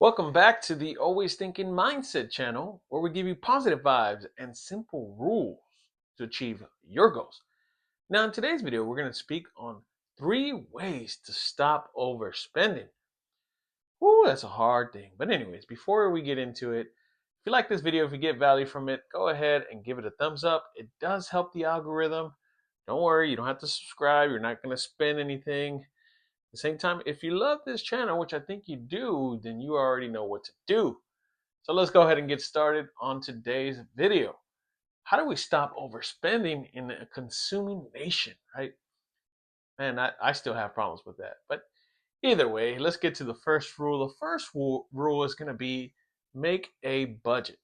Welcome back to the Always Thinking Mindset channel, where we give you positive vibes and simple rules to achieve your goals. Now, in today's video, we're going to speak on 3 ways to stop overspending. Woo, that's a hard thing. But, anyways, before we get into it, if you like this video, if you get value from it, go ahead and give it a thumbs up. It does help the algorithm. Don't worry, you don't have to subscribe. You're not going to spend anything. At the same time, if you love this channel, which I think you do, then you already know what to do. So let's go ahead and get started on today's video. How do we stop overspending in a consuming nation, right? Man, I still have problems with that. But either way, let's get to the first rule. The first rule is going to be make a budget.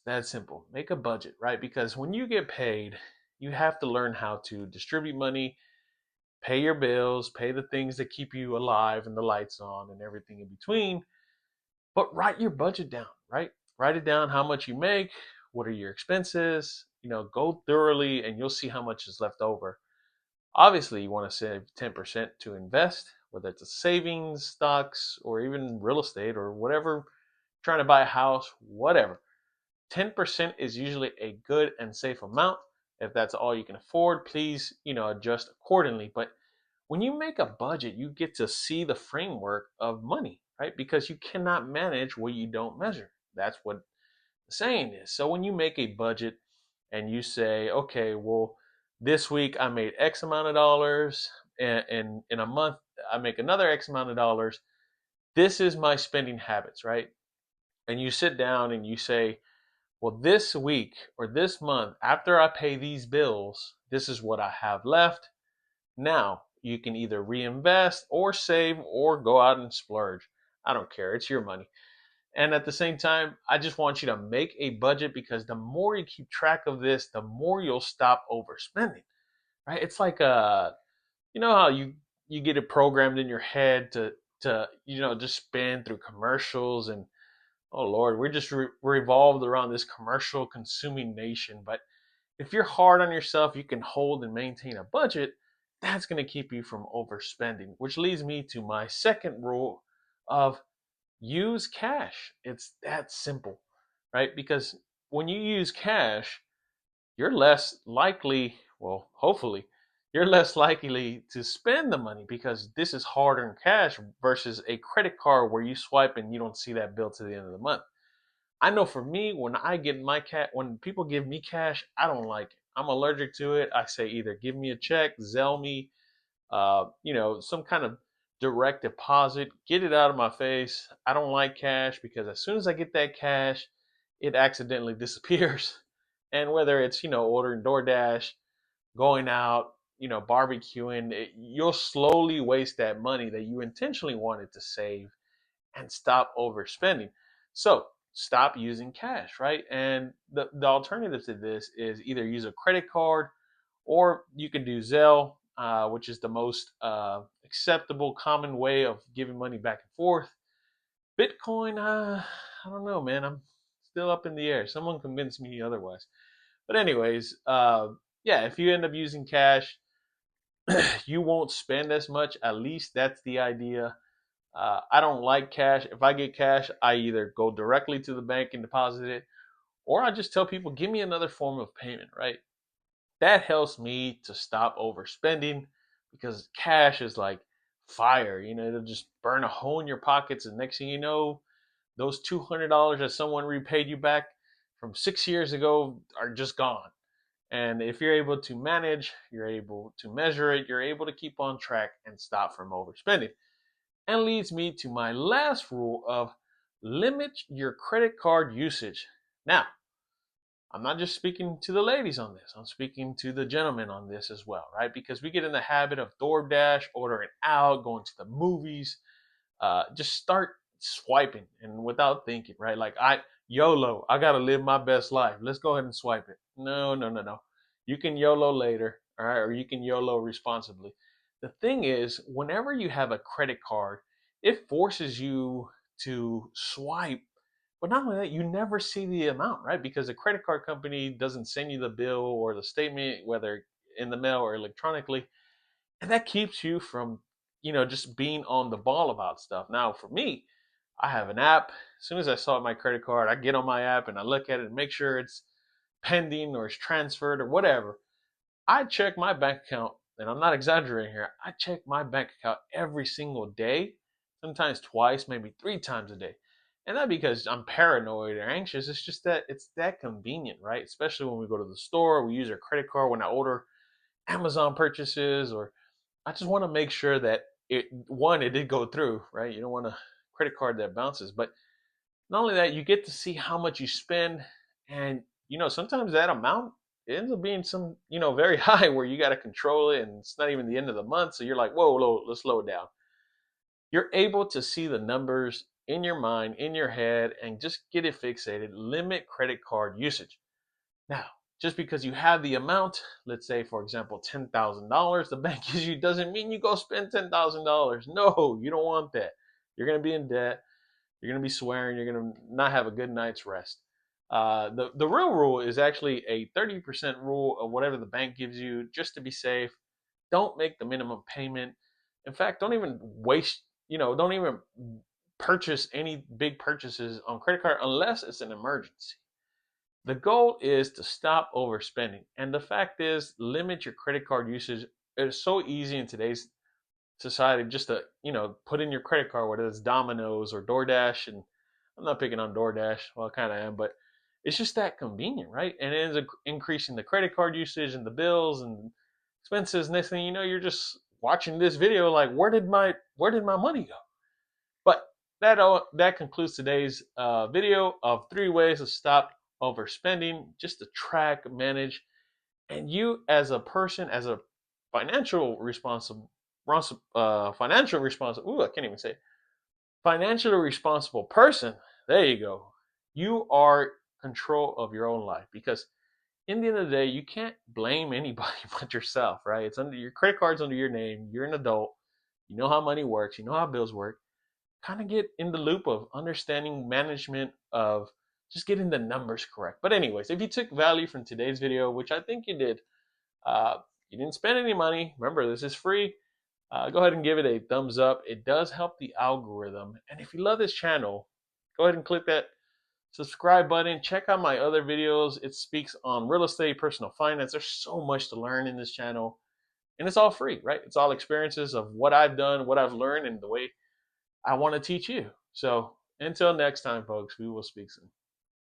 That's simple. Make a budget, right? Because when you get paid, you have to learn how to distribute money, pay your bills, pay the things that keep you alive and the lights on and everything in between. But write your budget down, right? Write it down how much you make, what are your expenses, go thoroughly and you'll see how much is left over. Obviously, you want to save 10% to invest, whether it's a savings, stocks, or even real estate or whatever, trying to buy a house, whatever. 10% is usually a good and safe amount. If that's all you can afford, please, adjust accordingly. But when you make a budget, you get to see the framework of money, right? Because you cannot manage what you don't measure. That's what the saying is. So when you make a budget and you say, okay, well, this week I made X amount of dollars, and in a month I make another X amount of dollars. This is my spending habits, right? And you sit down and you say, well, this week or this month, after I pay these bills, this is what I have left. Now, you can either reinvest or save or go out and splurge. I don't care. It's your money. And at the same time, I just want you to make a budget, because the more you keep track of this, the more you'll stop overspending, right? It's like how you get it programmed in your head to just spend through commercials, and oh Lord, we're just revolved around this commercial consuming nation. But if you're hard on yourself, you can hold and maintain a budget. That's going to keep you from overspending, which leads me to my second rule of use cash. It's that simple, right? Because when you use cash, you're less likely, well, hopefully, you're less likely to spend the money, because this is hard earned cash versus a credit card where you swipe and you don't see that bill to the end of the month. I know for me, when I get my when people give me cash, I don't like it. I'm allergic to it. I say either give me a check, Zelle me, some kind of direct deposit, get it out of my face. I don't like cash, because as soon as I get that cash, it accidentally disappears. And whether it's, ordering DoorDash, going out, barbecuing, you'll slowly waste that money that you intentionally wanted to save and stop overspending. So stop using cash, right? And the alternative to this is either use a credit card, or you can do Zelle, which is the most acceptable, common way of giving money back and forth. Bitcoin, I don't know, man. I'm still up in the air. Someone convinced me otherwise. But anyways, yeah, if you end up using cash, you won't spend as much. At least that's the idea. I don't like cash. If I get cash, I either go directly to the bank and deposit it, or I just tell people, give me another form of payment, right? That helps me to stop overspending, because cash is like fire. It'll just burn a hole in your pockets. And next thing you know, those $200 that someone repaid you back from 6 years ago are just gone. And if you're able to manage, you're able to measure it, you're able to keep on track and stop from overspending. And leads me to my last rule of limit your credit card usage. Now, I'm not just speaking to the ladies on this, I'm speaking to the gentlemen on this as well, right? Because we get in the habit of DoorDash, ordering out, going to the movies, just start swiping and without thinking, right? Like, YOLO, I got to live my best life. Let's go ahead and swipe it. No, no, no, no. You can YOLO later, all right? Or you can YOLO responsibly. The thing is, whenever you have a credit card, it forces you to swipe. But not only that, you never see the amount, right? Because the credit card company doesn't send you the bill or the statement, whether in the mail or electronically. And that keeps you from, just being on the ball about stuff. Now, for me, I have an app. As soon as I saw my credit card, I get on my app and I look at it and make sure it's pending or it's transferred or whatever. I check my bank account, and I'm not exaggerating here. I check my bank account every single day, sometimes twice, maybe three times a day. And not because I'm paranoid or anxious. It's just that it's that convenient, right? Especially when we go to the store, we use our credit card when I order Amazon purchases, or I just want to make sure that it did go through, right? You don't want a credit card that bounces. But not only that, you get to see how much you spend, and sometimes that amount ends up being very high where you got to control it, and it's not even the end of the month, so you're like, whoa, let's slow it down. You're able to see the numbers in your mind, in your head, and just get it fixated. Limit credit card usage. Now, just because you have the amount, let's say, for example, $10,000, the bank gives you, doesn't mean you go spend $10,000. No, you don't want that. You're going to be in debt. You're going to be swearing. You're going to not have a good night's rest. The real rule is actually a 30% rule of whatever the bank gives you, just to be safe. Don't make the minimum payment. In fact, don't even waste, don't even purchase any big purchases on credit card unless it's an emergency. The goal is to stop overspending. And the fact is, limit your credit card usage. It's so easy in today's society just to, put in your credit card, whether it's Domino's or DoorDash. And I'm not picking on DoorDash. Well, I kind of am, but it's just that convenient, right? And it ends up increasing the credit card usage and the bills and expenses. Next thing you know, you're just watching this video like, where did my money go? But that concludes today's video of 3 ways to stop overspending, just to track, manage, and you as a person, as a financial responsible, financial responsible. Ooh, I can't even say it. Financially responsible person. There you go. You are control of your own life, because in the end of the day, you can't blame anybody but yourself, right? It's under your credit card's under your name. You're an adult. You know how money works. You know how bills work. Kind of get in the loop of understanding management of just getting the numbers correct. But anyways, if you took value from today's video, which I think you did, uh, you didn't spend any money. Remember, this is free. Go ahead and give it a thumbs up. It does help the algorithm. And if you love this channel, go ahead and click that subscribe button. Check out my other videos. It speaks on real estate, personal finance. There's so much to learn in this channel. And it's all free, right? It's all experiences of what I've done, what I've learned, and the way I want to teach you. So until next time, folks, we will speak soon.